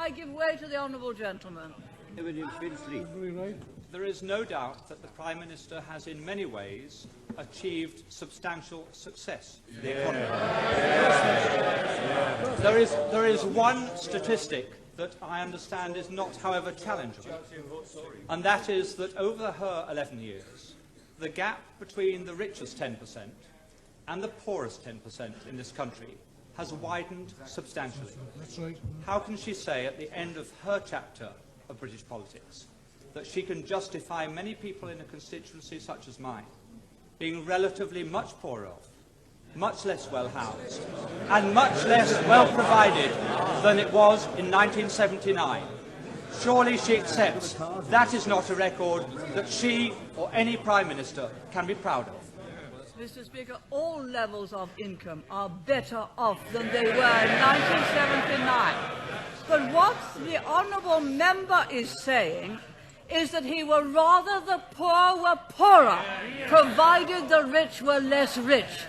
I give way to the honourable gentleman. There is no doubt that the Prime Minister has in many ways achieved substantial success for the economy. There is one statistic that I understand is not, however, challengeable, and that is that over her 11 years, the gap between the richest 10% and the poorest 10% in this country has widened substantially. That's right. How can she say at the end of her chapter of British politics that she can justify many people in a constituency such as mine being relatively much poorer off, much less well-housed, and much less well-provided than it was in 1979? Surely she accepts that is not a record that she or any Prime Minister can be proud of. Mr. Speaker, all levels of income are better off than they were in 1979. But what the honourable member is saying is that he would rather the poor were poorer, provided the rich were less rich.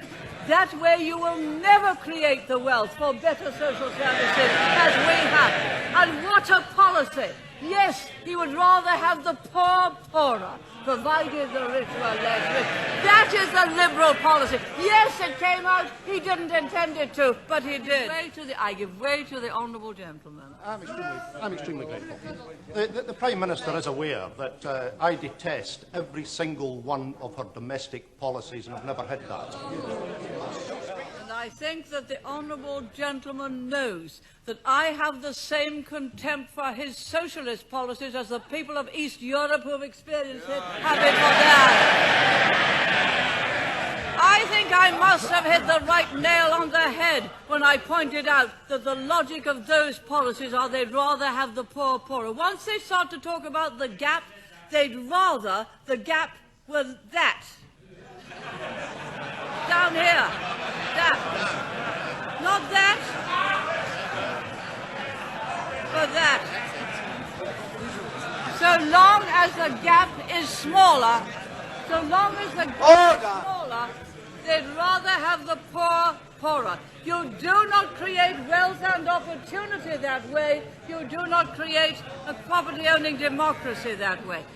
That way you will never create the wealth for better social services as we have. And what a policy! Yes, he would rather have the poor poorer, provided the rich were less rich. That is the Liberal policy. Yes, it came out. He didn't intend it to, but he did. I give way to the honourable gentleman. I'm extremely grateful. The Prime Minister is aware that I detest every single one of her domestic policies, and I've never hid that. And I think that the honourable gentleman knows that I have the same contempt for his socialist policies as the people of East Europe who have experienced it have it for theirs. I think I must have hit the right nail on the head when I pointed out that the logic of those policies are they'd rather have the poor poorer. Once they start to talk about the gap, they'd rather the gap was that. Down here. That. Not that. But that. So long as the gap is smaller, they'd rather have the poor poorer. You do not create wealth and opportunity that way. You do not create a property-owning democracy that way.